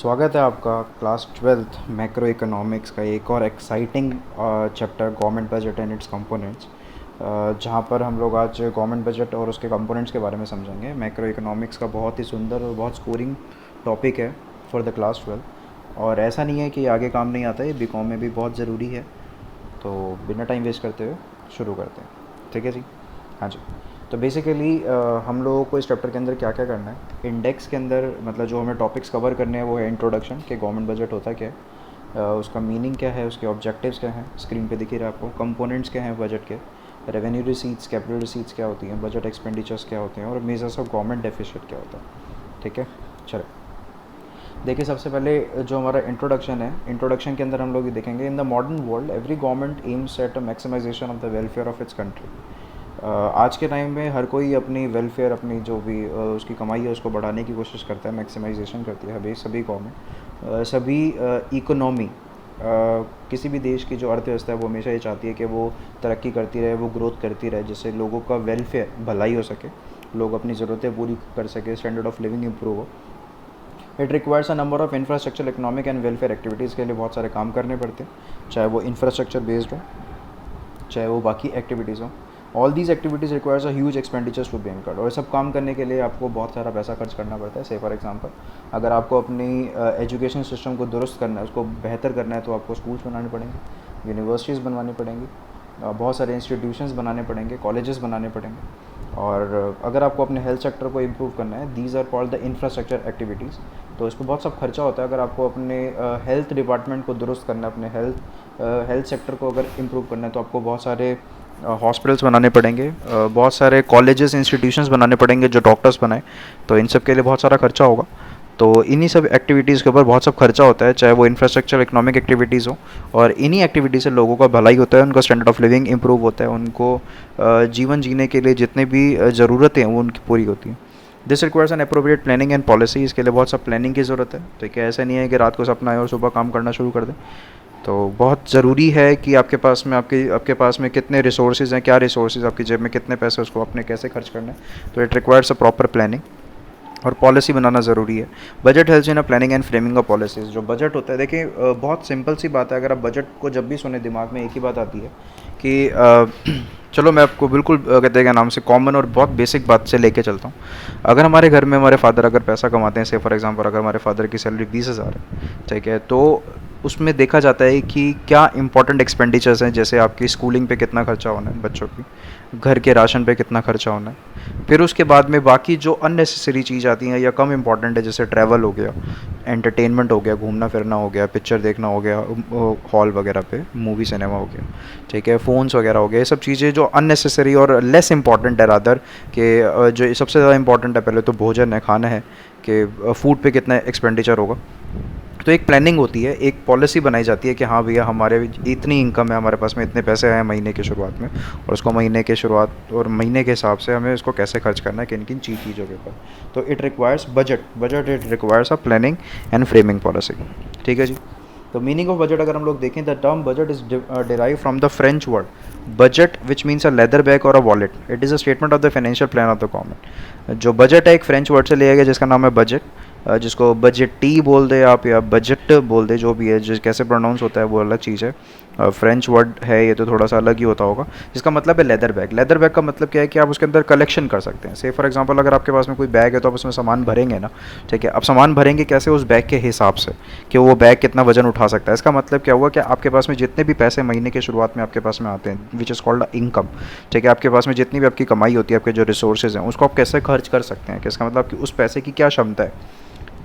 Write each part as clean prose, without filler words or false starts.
स्वागत है आपका क्लास ट्वेल्थ मैक्रो इकोनॉमिक्स का एक और exciting chapter government budget and it's components, जहाँ पर हम लोग आज गवर्नमेंट बजट और उसके कंपोनेंट्स के बारे में समझेंगे। मैक्रो इकोनॉमिक्स का बहुत ही सुंदर और बहुत स्कोरिंग टॉपिक है फॉर द क्लास ट्वेल्थ, और ऐसा नहीं है कि आगे काम नहीं आता, ये बीकॉम में भी बहुत ज़रूरी है। तो बिना टाइम वेस्ट करते हुए शुरू करते हैं, ठीक है जी। हाँ जी। तो बेसिकली हम लोगों को इस चैप्टर के अंदर क्या क्या करना है। इंडेक्स के अंदर मतलब जो हमें टॉपिक्स कवर करने हैं वो है इंट्रोडक्शन कि गवर्नमेंट बजट होता क्या है, उसका मीनिंग क्या है, उसके ऑब्जेक्टिव्स क्या हैं, स्क्रीन पे दिख ही रहा है आपको। कंपोनेंट्स क्या हैं बजट के, रेवेन्यू रिसीट्स, कैपिटल रिसीट्स क्या होती हैं, बजट एक्सपेंडिचर्स क्या होते हैं, और मेजर्स ऑफ गवर्नमेंट डेफिसिट क्या होता है। ठीक है, चलो देखिए। सबसे पहले जो हमारा इंट्रोडक्शन है, इंट्रोडक्शन के अंदर हम लोग ये देखेंगे, in the modern world every government aims at a maximisation of the welfare of its country. आज के टाइम में हर कोई अपनी वेलफेयर, अपनी जो भी उसकी कमाई है उसको बढ़ाने की कोशिश करता है, मैक्सिमाइजेशन करती है अभी सभी गवर्नमेंट, सभी इकोनॉमी, किसी भी देश की जो अर्थव्यवस्था है वो हमेशा ये चाहती है कि वो तरक्की करती रहे, वो ग्रोथ करती रहे, जिससे लोगों का वेलफेयर, भलाई हो सके, लोग अपनी ज़रूरतें पूरी कर सके, स्टैंडर्ड ऑफ लिविंग इम्प्रूव हो। It requires a number of infrastructure, economic and welfare activities के लिए बहुत सारे काम करने पड़ते हैं, चाहे वो इंफ्रास्ट्रक्चर बेस्ड हो, चाहे वो बाकी एक्टिविटीज़ हो। All these activities requires a huge expenditures to be incurred, और सब काम करने के लिए आपको बहुत सारा पैसा खर्च करना पड़ता है। से फॉर एग्जांपल, अगर आपको अपनी एजुकेशन सिस्टम को दुरुस्त करना है, उसको बेहतर करना है, तो आपको स्कूल्स बनाने पड़ेंगे, यूनिवर्सिटीज़ बनवानी पड़ेंगी, बहुत सारे इंस्टीट्यूशंस बनाने पड़ेंगे, कॉलेजेस बनाने पड़ेंगे। और अगर आपको अपने हेल्थ सेक्टर को इम्प्रूव करना है, these are called the infrastructure activities, तो इस पर बहुत सब खर्चा होता है। अगर आपको अपने हेल्थ डिपार्टमेंट को दुरुस्त करना है, अपने हेल्थ सेक्टर को अगर इम्प्रूव करना है, तो आपको बहुत सारे हॉस्पिटल्स बनाने पड़ेंगे, बहुत सारे कॉलेजेस, इंस्टीट्यूशंस बनाने पड़ेंगे जो डॉक्टर्स बनाए, तो इन सब के लिए बहुत सारा खर्चा होगा। तो इन्हीं सब एक्टिविटीज़ के ऊपर बहुत सब खर्चा होता है, चाहे वो इंफ्रास्ट्रक्चर, इकोनॉमिक एक्टिविटीज़ हो, और इन्हीं एक्टिविटीज़ से लोगों का भलाई होता है, उनका स्टैंडर्ड ऑफ लिविंग इंप्रूव होता है, उनको जीवन जीने के लिए जितने भी ज़रूरतें हैं वो उनकी पूरी होती हैं। This requires an appropriate planning and policy, इसके लिए बहुत सा प्लानिंग की ज़रूरत है। तो क्या ऐसा नहीं है कि रात को सपना आए और सुबह काम करना शुरू कर दें। तो बहुत ज़रूरी है कि आपके पास में आपके पास में कितने रिसोर्सेज हैं, क्या रिसोर्सेज, आपकी जेब में कितने पैसे, उसको आपने कैसे खर्च करना है। तो it requires a proper planning और पॉलिसी बनाना ज़रूरी है। Budget helps in a planning and framing of policies. जो बजट होता है, देखिए बहुत सिंपल सी बात है। अगर आप बजट को जब भी सुने, दिमाग में एक ही बात आती है कि चलो मैं आपको बिल्कुल कहते हैं नाम से कॉमन और बहुत बेसिक बात से लेके चलता हूँ। अगर हमारे घर में हमारे फादर अगर पैसा कमाते हैं, से फॉर एग्जांपल अगर हमारे फादर की सैलरी 20,000 है, ठीक है, तो उसमें देखा जाता है कि क्या इंपॉर्टेंट एक्सपेंडिचर्स हैं, जैसे आपकी स्कूलिंग पे कितना खर्चा होना है बच्चों की, घर के राशन पे कितना खर्चा होना है। फिर उसके बाद में बाकी जो अननेसेसरी चीज़ आती हैं या कम इंपॉर्टेंट है, जैसे ट्रैवल हो गया, एंटरटेनमेंट हो गया, घूमना फिरना हो गया, पिक्चर देखना हो गया हॉल वगैरह पे, मूवी सिनेमा हो गया, ठीक है, फ़ोन्स वगैरह हो गया। ये सब चीज़ें जो अननेसेसरी और लेस इंपॉर्टेंट है रादर कि जो सबसे ज़्यादा इंपॉर्टेंट है पहले तो भोजन है, खाना है, कि फ़ूड पे कितना एक्सपेंडिचर होगा। तो एक प्लानिंग होती है, एक पॉलिसी बनाई जाती है कि हाँ भैया हमारे इतनी इनकम है, हमारे पास में इतने पैसे आए महीने की शुरुआत में, और उसको महीने के शुरुआत और महीने के हिसाब से हमें इसको कैसे खर्च करना है, किन किन चीज़ों के ऊपर। तो it requires budget it requires a planning and framing policy. ठीक है जी। तो मीनिंग ऑफ बजट अगर हम लोग देखें, the term budget is derive from the French word budget which means a leather bag और a wallet. It is a statement of the financial plan of the government. जो budget है एक French word से लिया गया जिसका नाम है बजट, जिसको बजटी बोल दे आप या बजट बोल दे, जो भी है, जिस कैसे प्रोनाउंस होता है वो अलग चीज़ है। फ्रेंच वर्ड है ये, तो थोड़ा सा अलग ही होता होगा। जिसका मतलब है लेदर बैग। लेदर बैग का मतलब क्या है कि आप उसके अंदर कलेक्शन कर सकते हैं। से फॉर एग्जांपल अगर आपके पास में कोई बैग है तो आप उसमें सामान भरेंगे ना, ठीक है। अब सामान भरेंगे कैसे, उस बैग के हिसाब से कि वो बैग कितना वजन उठा सकता है। इसका मतलब क्या हुआ कि आपके पास में जितने भी पैसे महीने के शुरुआत में आपके पास में आते हैं, विच इज़ कॉल्ड इनकम, ठीक है, आपके पास में जितनी भी आपकी कमाई होती है, आपके जो रिसोर्सेज हैं, उसको आप कैसे खर्च कर सकते हैं, कि इसका मतलब कि उस पैसे की क्या क्षमता है।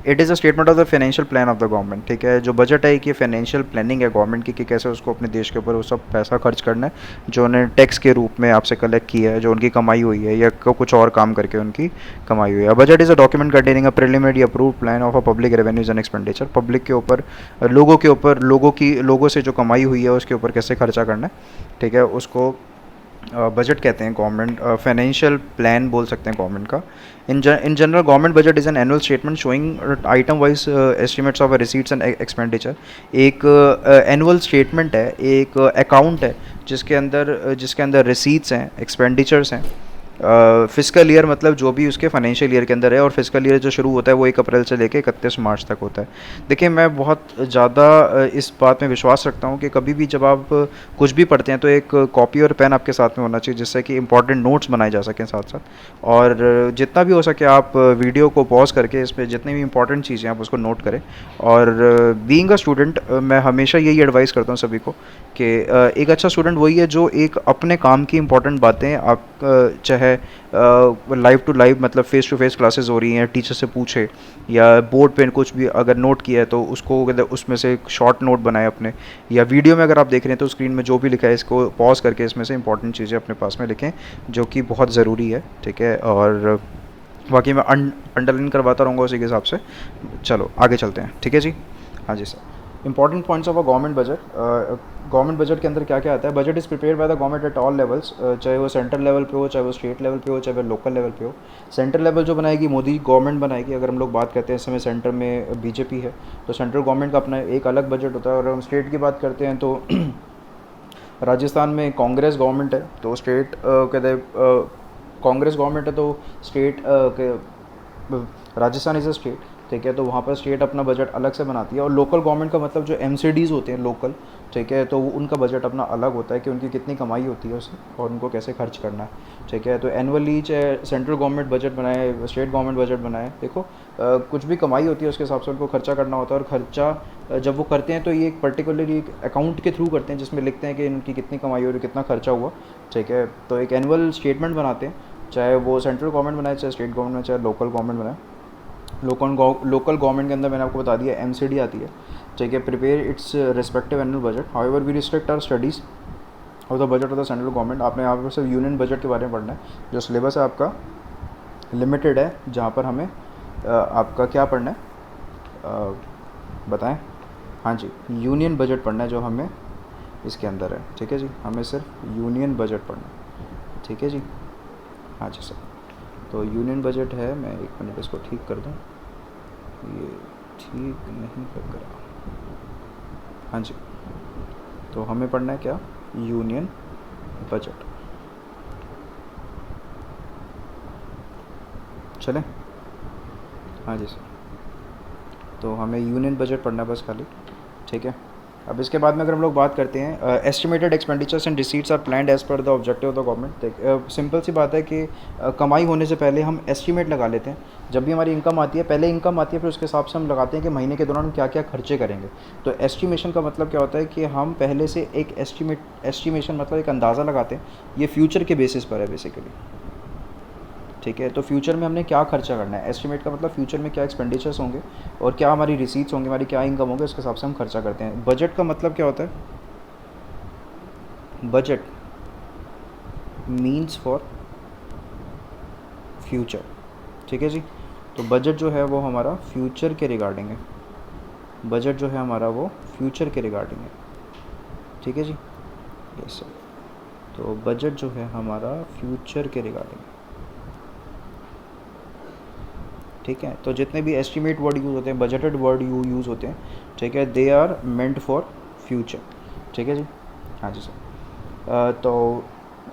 It is a statement of the financial plan of the government. ठीक है, जो बजट है कि फाइनेंशियल प्लानिंग है गवर्नमेंट की कि कैसे उसको अपने देश के ऊपर वो सब पैसा खर्च करना है जो उन्हें टैक्स के रूप में आपसे कलेक्ट किया है, जो उनकी कमाई हुई है या कुछ और काम करके उनकी कमाई हुई है। Budget is a document containing a preliminary approve plan of a public revenues and expenditure. Public के ऊपर, लोगों से जो कमाई हुई है उसके ऊपर कैसे खर्चा करना है, ठीक है, उसको बजट कहते हैं। गवर्नमेंट फाइनेंशियल प्लान बोल सकते हैं गवर्नमेंट का। In general government budget is an annual statement showing item wise estimates of receipts and expenditure. एक एनुअल स्टेटमेंट है, एक अकाउंट है जिसके अंदर रिसीट्स हैं, एक्सपेंडिचर्स हैं, फिजिकल ईयर मतलब जो भी उसके फाइनेंशियल ईयर के अंदर है, और फिजिकल ईयर जो शुरू होता है वो 1 अप्रैल से लेके 31 मार्च तक होता है। देखिए मैं बहुत ज़्यादा इस बात में विश्वास रखता हूँ कि कभी भी जब आप कुछ भी पढ़ते हैं तो एक कॉपी और पेन आपके साथ में होना चाहिए, जिससे कि इंपॉर्टेंट नोट्स बनाए जा सकें साथ साथ। और जितना भी हो सके आप वीडियो को पॉज करके इसमें जितनी भी इंपॉर्टेंट चीज़ें हैं आप उसको नोट करें। और बीइंग अ स्टूडेंट मैं हमेशा यही एडवाइस करता हूँ सभी को कि एक अच्छा स्टूडेंट वही है जो एक अपने काम की इंपॉर्टेंट बातें आप चाहे लाइव टू लाइव मतलब फेस टू फेस क्लासेस हो रही हैं टीचर से पूछे, या बोर्ड पे कुछ भी अगर नोट किया है तो उसको उसमें से एक शॉर्ट नोट बनाए अपने, या वीडियो में अगर आप देख रहे हैं तो स्क्रीन में जो भी लिखा है इसको पॉज करके इसमें से इंपॉर्टेंट चीज़ें अपने पास में लिखें, जो कि बहुत ज़रूरी है। ठीक है, और बाकी मैं अंडरलाइन करवाता रहूँगा उसी के हिसाब से। चलो आगे चलते हैं, ठीक है जी। हाँ जी sir. Important points of a government budget. Government budget के अंदर क्या क्या आता है? Budget is prepare by the government at all levels, चाहे वो सेंट्रल लेवल पे हो, चाहे वो स्टेट लेवल पे हो, चाहे वो लोकल लेवल पे हो। सेंट्रल लेवल जो बनाएगी मोदी गवर्नमेंट बनाएगी। अगर हम लोग बात करते हैं इस समय सेंटर में बीजेपी है, तो सेंट्रल गवर्नमेंट का अपना एक अलग बजट होता है। और हम स्टेट की बात करते हैं तो राजस्थान में कांग्रेस गवर्नमेंट है, तो स्टेट कहते हैं कांग्रेस गवर्नमेंट है तो state Rajasthan is a state. ठीक है, तो वहाँ पर स्टेट अपना बजट अलग से बनाती है। और लोकल गवर्नमेंट का मतलब जो एमसीडीज़ होते हैं लोकल, ठीक है, तो उनका बजट अपना अलग होता है कि उनकी कितनी कमाई होती है उससे और उनको कैसे खर्च करना है। ठीक है, तो एनुअली चाहे सेंट्रल गवर्नमेंट बजट बनाए, स्टेट गवर्नमेंट बजट बनाए, देखो कुछ भी कमाई होती है उसके हिसाब से उनको खर्चा करना होता है। और खर्चा जब वो करते हैं तो ये एक पर्टिकुलरली एक अकाउंट के थ्रू करते हैं जिसमें लिखते हैं कि इनकी कितनी कमाई हो रही है, कितना खर्चा हुआ। ठीक है, तो एक एनुअल स्टेटमेंट बनाते हैं, चाहे वो सेंट्रल गवर्नमेंट बनाए, चाहे स्टेट गवर्नमेंट, चाहे लोकल गवर्नमेंट बनाए। लोकल गवर्नमेंट के अंदर मैंने आपको बता दिया एमसीडी आती है। ठीक है, prepare its respective annual budget. However we restrict our studies और the budget of the central government. आपने यहाँ पर सिर्फ यूनियन बजट के बारे में पढ़ना है। जो सिलेबस है आपका लिमिटेड है, जहाँ पर हमें आपका क्या पढ़ना है बताएं। हाँ जी, यूनियन बजट पढ़ना है जो हमें इसके अंदर है। ठीक है जी, हमें सिर्फ यूनियन बजट पढ़ना है। ठीक है जी, हाँ जी सर। तो यूनियन बजट है, मैं 1 मिनट इसको ठीक कर दूँ, ये ठीक नहीं लग रहा। हाँ जी, तो हमें पढ़ना है क्या? Union budget. चलें? हाँ जी सर, तो हमें यूनियन बजट पढ़ना है बस खाली। ठीक है, अब इसके बाद में अगर हम लोग बात करते हैं estimated expenditures and receipts are planned as per the objective of the government. Simple सी बात है कि कमाई होने से पहले हम एस्टिमेट लगा लेते हैं। जब भी हमारी इनकम आती है, पहले इनकम आती है, फिर उसके हिसाब से हम लगाते हैं कि महीने के दौरान हम क्या क्या खर्चे करेंगे। तो एस्टिमेशन का मतलब क्या होता है कि हम पहले से एक एस्टिमेशन मतलब एक अंदाज़ा लगाते हैं। ये फ्यूचर के बेसिस पर है बेसिकली। ठीक है, तो फ्यूचर में हमने क्या खर्चा करना है, एस्टिमेट का मतलब फ्यूचर में क्या एक्सपेंडिचर्स होंगे और क्या हमारी रिसीट्स होंगी, हमारी क्या इनकम होंगे, उसके हिसाब से हम खर्चा करते हैं। बजट का मतलब क्या होता है? Budget means for future. ठीक है जी, तो बजट जो है वो हमारा फ्यूचर के रिगार्डिंग है। बजट जो है हमारा वो फ्यूचर के रिगार्डिंग है। ठीक है जी, यस सर। तो बजट जो है हमारा फ्यूचर के रिगार्डिंग है। ठीक है, तो जितने भी एस्टिमेट वर्ड यूज़ होते हैं, बजटेड वर्ड यूज़ होते हैं, ठीक है, they are meant for future. ठीक है जी, हाँ जी सर। तो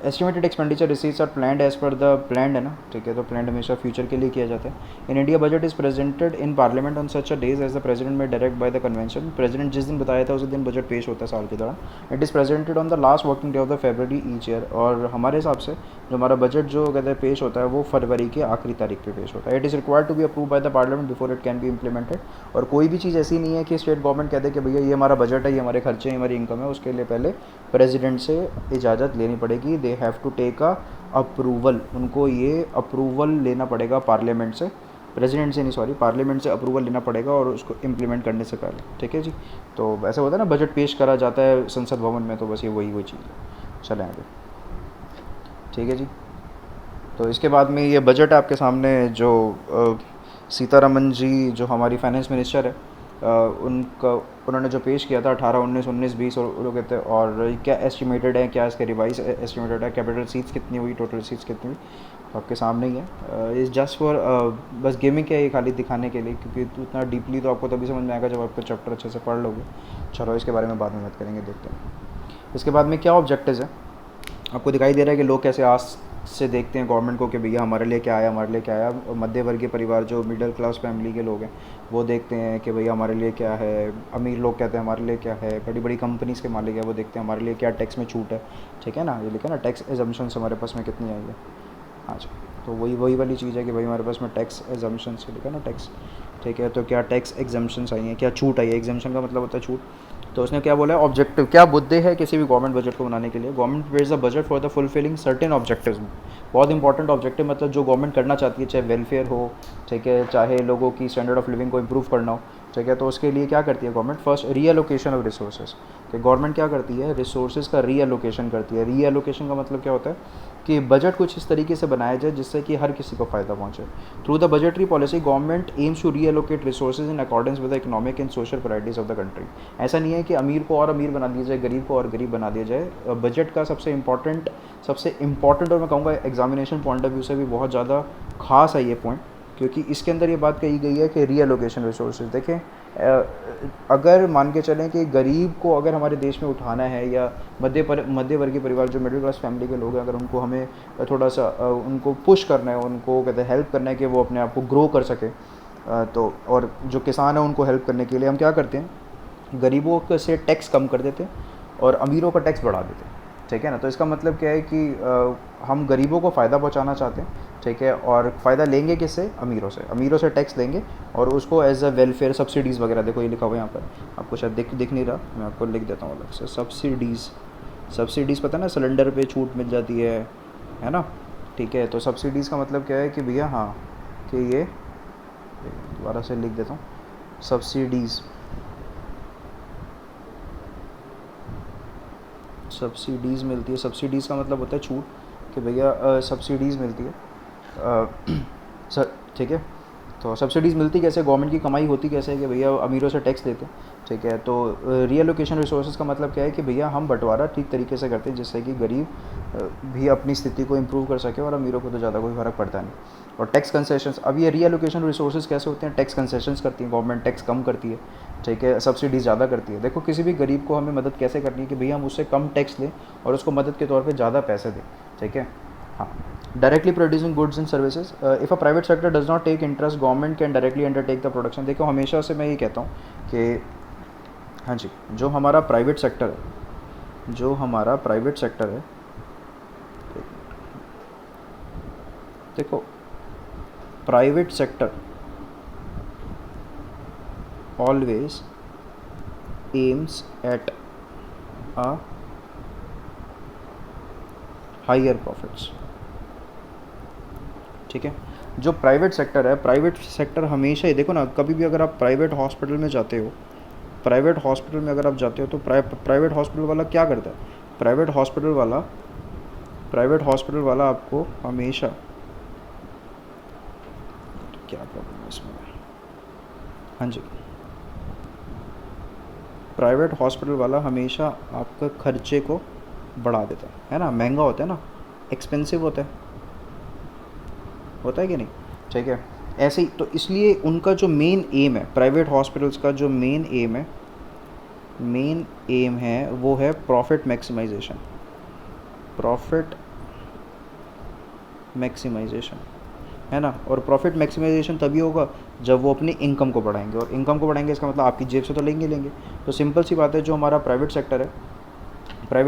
estimated expenditure receipts are planned as per the planned है ना। ठीक है, तो प्लान्ड हमेशा फ्यूचर के लिए किया जाता है। In India budget is presented in parliament on such a days as the president may direct by the convention. President जिस दिन बताया था उसी दिन बजट पेश होता है साल के दौरान। It is presented on the last working day of the February each year. और हमारे हिसाब से जो हमारा बजट जो कहते हैं पेश होता है वो फरवरी के आखिरी तारीख पे पेश होता है। It is required to be approve by the parliament before it can be implemented. और कोई भी चीज़ ऐसी नहीं है कि स्टेट गवर्नमेंट कहते कि भैया ये हमारा बजट है, ये हमारे खर्चे हैं, हमारी इनकम है, उसके लिए पहले प्रेसिडेंट से इजाज़त लेनी पड़ेगी। They have to take a approval, उनको ये अप्रूवल लेना पड़ेगा पार्लियामेंट से, प्रेसिडेंट से नहीं सॉरी, पार्लियामेंट से अप्रूवल लेना पड़ेगा और उसको इम्प्लीमेंट करने से पहले। ठीक है जी, तो ऐसा होता है ना, बजट पेश करा जाता है संसद भवन में, तो बस ये वही चीज़ है। चलें आगे। ठीक है जी, तो इसके बाद में ये बजट आपके सामने जो सीतारमन जी जो हमारी फाइनेंस मिनिस्टर है, उनका उन्होंने जो पेश किया था 18, 19, 19, 20 और लोग कहते हैं, और क्या एस्टिमेटेड है, क्या इसके रिवाइज एस्टिमेटेड है, कैपिटल सीट्स कितनी हुई, टोटल सीट्स कितनी हुई, तो आपके सामने ही है। इज़ जस्ट फॉर बस गेमिंग है ये, खाली दिखाने के लिए, क्योंकि उतना डीपली तो आपको तभी समझ में आएगा जब आपको चैप्टर अच्छे से पढ़ लोगे। चलो इसके बारे में बाद में बात करेंगे, देखते हैं। इसके बाद में क्या ऑब्जेक्टिव्स है, आपको दिखाई दे रहा है कि लोग कैसे से देखते हैं गवर्नमेंट को कि भैया हमारे लिए क्या आया, हमारे लिए क्या आया। मध्य वर्गीय परिवार जो मिडिल क्लास फैमिली के लोग हैं वो देखते हैं कि भैया हमारे लिए क्या है। अमीर लोग कहते हैं हमारे लिए क्या है। बड़ी बड़ी कंपनीज़ के मालिक है वो देखते हैं हमारे लिए क्या टैक्स में छूट है। ठीक है ना, ये लिखा ना टैक्स एजम्पशंस हमारे पास में कितनी आई है। अच्छा, तो वही वही वाली चीज़ है कि भाई हमारे पास में टैक्स एग्जम्पशन से लिखा ना टैक्स। ठीक है, तो क्या टैक्स एग्जम्पशंस आई हैं, क्या छूट आई है। एग्जम्पशन का मतलब होता है छूट। तो उसने क्या बोला है, ऑब्जेक्टिव क्या मुद्दे है किसी भी गवर्नमेंट बजट को बनाने के लिए। Government prepares the budget for the fulfilling certain objectives. बहुत इंपॉर्टेंट ऑब्जेक्टिव मतलब जो गवर्नमेंट करना चाहती है, चाहे वेलफेयर हो, ठीक है, चाहे लोगों की स्टैंडर्ड ऑफ लिविंग को इम्प्रूव करना हो। ठीक है, तो उसके लिए क्या करती है government, first reallocation of resources. कि गवर्नमेंट क्या करती है, रिसोर्सेज का रीएलोकेशन करती है। रीएलोकेशन का मतलब क्या होता है कि बजट कुछ इस तरीके से बनाया जाए जिससे कि हर किसी को फ़ायदा पहुंचे। Through the budgetary policy government aims to reallocate resources in accordance with the economic and social priorities of the country. ऐसा नहीं है कि अमीर को और अमीर बना दिया जाए, गरीब को और गरीब बना दिया जाए। बजट का सबसे इंपॉर्टेंट और मैं कहूँगा एग्जामिनेशन पॉइंट ऑफ व्यू से भी बहुत ज़्यादा खास है ये पॉइंट, क्योंकि इसके अंदर ये बात कही गई है कि रीएलोकेशन रिसोर्सेज। देखें, अगर मान के चलें कि गरीब को अगर हमारे देश में उठाना है, या मध्य वर्गीय परिवार जो मिडिल क्लास फैमिली के लोग हैं, अगर उनको हमें थोड़ा सा उनको पुश करना है, उनको कहते हैं हेल्प करना है कि वो अपने आप को ग्रो कर सके, तो और जो किसान है उनको हेल्प करने के लिए हम क्या करते हैं, गरीबों से टैक्स कम कर देते हैं और अमीरों का टैक्स बढ़ा देते हैं। ठीक है ना, तो इसका मतलब क्या है कि हम गरीबों को फ़ायदा पहुंचाना चाहते हैं। ठीक है, और फ़ायदा लेंगे किससे, अमीरों से टैक्स लेंगे और उसको एज अ वेलफेयर सब्सिडीज़ वगैरह, देखो ये लिखा हुआ है यहाँ पर, आपको शायद दिख नहीं रहा, मैं आपको लिख देता हूँ अलग से। सब्सिडीज़ पता है ना, सिलेंडर पे छूट मिल जाती है ना। ठीक है, तो सब्सिडीज़ का मतलब क्या है कि भैया हाँ, कि ये दोबारा से लिख देता हूँ, सब्सिडीज़ मिलती है। सब्सिडीज़ का मतलब होता है छूट, कि भैया सब्सिडीज़ मिलती है। सर ठीक है, तो सब्सिडीज़ मिलती कैसे, गवर्नमेंट की कमाई होती कैसे है कि भैया अमीरों से टैक्स देते हैं। ठीक है, तो रीएलोकेशन रिसोर्सेज का मतलब क्या है कि भैया हम बंटवारा ठीक तरीके से करते हैं जिससे कि गरीब भी अपनी स्थिति को इम्प्रूव कर सके और अमीरों को तो ज़्यादा कोई फ़र्क पड़ता नहीं। और टैक्स कंसेशंस, अब ये रीएलोकेशन रिसोर्सेज कैसे होते हैं, टैक्स कंसेशंस करती है गवर्नमेंट, टैक्स कम करती है। ठीक है, सब्सिडीज़ ज़्यादा करती है। देखो किसी भी गरीब को हमें मदद कैसे करनी है कि भैया हम उससे कम टैक्स लें और उसको मदद के तौर पर ज़्यादा पैसे दें। ठीक है, हाँ, directly producing goods and services. If a private sector does not take interest, government can directly undertake the production. देखो हमेशा से मैं ये कहता हूँ कि हाँ जी, जो हमारा प्राइवेट सेक्टर है, देखो private sector always aims at a higher profits. ठीक है, जो प्राइवेट सेक्टर हमेशा ही, देखो ना, कभी भी अगर आप प्राइवेट हॉस्पिटल में जाते हो, तो प्राइवेट हॉस्पिटल वाला क्या करता है, प्राइवेट हॉस्पिटल वाला आपको हमेशा, क्या प्रॉब्लम है इसमें, हाँ जी, प्राइवेट हॉस्पिटल वाला हमेशा आपका खर्चे को बढ़ा देता है ना, महंगा होता है ना, एक्सपेंसिव होता है कि नहीं। ठीक है, ऐसे ही तो इसलिए उनका जो मेन एम है, प्राइवेट हॉस्पिटल्स का जो मेन एम है वो है प्रॉफिट मैक्सिमाइजेशन, है ना। और प्रॉफिट मैक्सिमाइजेशन तभी होगा जब वो अपनी इनकम को बढ़ाएंगे, और इनकम को बढ़ाएंगे इसका मतलब आपकी जेब से तो लेंगे। तो सिंपल सी बात है, जो हमारा प्राइवेट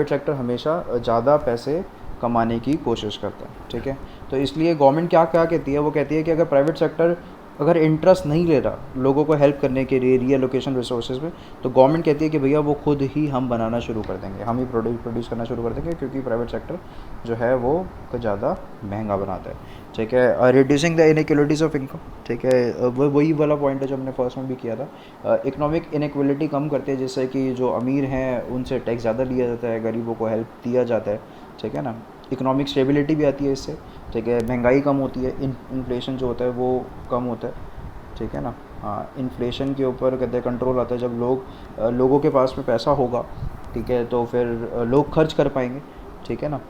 सेक्टर हमेशा ज़्यादा पैसे कमाने की कोशिश करता है। ठीक है, तो इसलिए गवर्नमेंट क्या क्या कहती है, वो कहती है कि अगर प्राइवेट सेक्टर अगर इंटरेस्ट नहीं ले रहा लोगों को हेल्प करने के लिए रीएलोकेशन रिसोर्सेज में, तो गवर्नमेंट कहती है कि भैया वो खुद ही हम बनाना शुरू कर देंगे, हम ही प्रोड्यूस करना शुरू कर देंगे, क्योंकि प्राइवेट सेक्टर जो है वो ज़्यादा महंगा बनाता है। ठीक है, reducing the inequalities of income. ठीक है, वो वही वाला पॉइंट है जो हमने फर्स्ट में भी किया था। इकोनॉमिक इनइक्वलिटी कम करते हैं, जिससे कि जो अमीर हैं उनसे टैक्स ज़्यादा लिया जाता है, गरीबों को हेल्प दिया जाता है। ठीक है ना, इकोनॉमिक स्टेबिलिटी भी आती है इससे। ठीक है, महंगाई कम होती है, इन्फ्लेशन जो होता है वो कम होता है। ठीक है ना, हाँ, इन्फ्लेशन के ऊपर कहते हैं कंट्रोल आता है जब लोगों के पास में पैसा होगा। ठीक है, तो फिर लोग खर्च कर पाएंगे। ठीक है ना,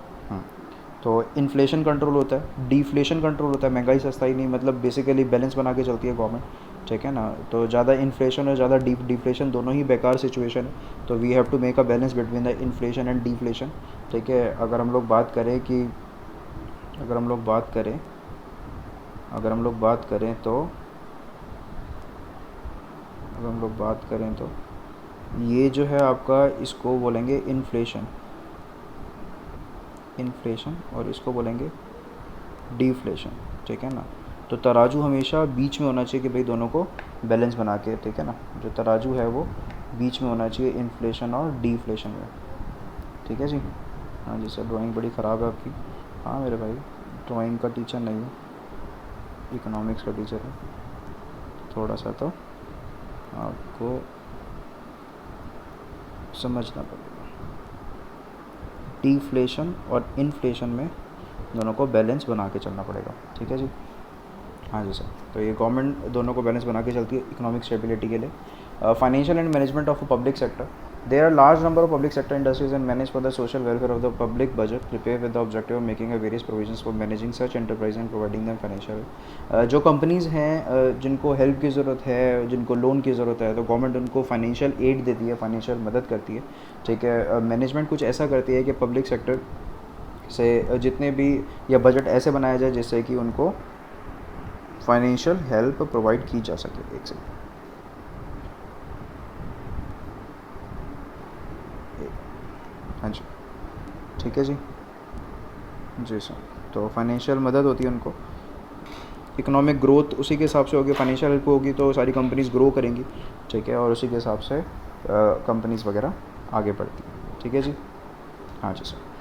तो इन्फ्लेशन कंट्रोल होता है, डिफ्लेशन कंट्रोल होता है, महंगाई सस्ताई नहीं, मतलब बेसिकली बैलेंस बना के चलती है गवर्नमेंट। ठीक है ना, तो ज़्यादा इन्फ्लेशन और ज़्यादा डिफ्लेशन दोनों ही बेकार सिचुएशन है, तो we have to make a balance between the inflation and deflation. ठीक है, अगर हम लोग बात करें कि अगर हम लोग बात करें अगर हम लोग बात करें तो अगर हम लोग बात करें तो ये जो है आपका, इसको बोलेंगे इन्फ्लेशन और इसको बोलेंगे डिफ्लेशन, ठीक है ना। तो तराजू हमेशा बीच में होना चाहिए कि भाई दोनों को बैलेंस बना के, ठीक है ना। जो तराजू है वो बीच में होना चाहिए इन्फ्लेशन और डिफ्लेशन में, ठीक है जी। हाँ जी सर, ड्राइंग बड़ी ख़राब है आपकी। हाँ मेरे भाई, ड्राइंग का टीचर नहीं है, इकोनॉमिक्स का टीचर है। थोड़ा सा तो आपको समझना पड़ेगा। डिफ्लेशन और इन्फ्लेशन में दोनों को बैलेंस बना के चलना पड़ेगा, ठीक है जी। हाँ जी सर, तो ये गवर्नमेंट दोनों को बैलेंस बना के चलती है इकोनॉमिक स्टेबिलिटी के लिए। Financial and management of public sector, there are large number of public sector industries and manage for the social welfare of the public budget, prepare with the objective of making a various provisions for managing such enterprise and providing them financial. जो companies हैं जिनको help की ज़रूरत है, जिनको loan की ज़रूरत है, तो गवर्नमेंट उनको फाइनेंशियल एड देती है, फाइनेंशियल मदद करती है, ठीक है। मैनेजमेंट कुछ ऐसा करती है कि पब्लिक सेक्टर से जितने भी, या बजट ऐसे बनाया जाए जिससे कि उनको फाइनेंशियल हेल्प प्रोवाइड की जा सके। एक सेकंड, हाँ जी, ठीक है जी। जी सर, तो फाइनेंशियल मदद होती है उनको, इकोनॉमिक ग्रोथ उसी के हिसाब से होगी, फाइनेंशियल हेल्प होगी तो सारी कंपनीज़ ग्रो करेंगी, ठीक है, और उसी के हिसाब से कंपनीज़ वगैरह आगे बढ़ती हैं, ठीक है जी। हाँ जी सर।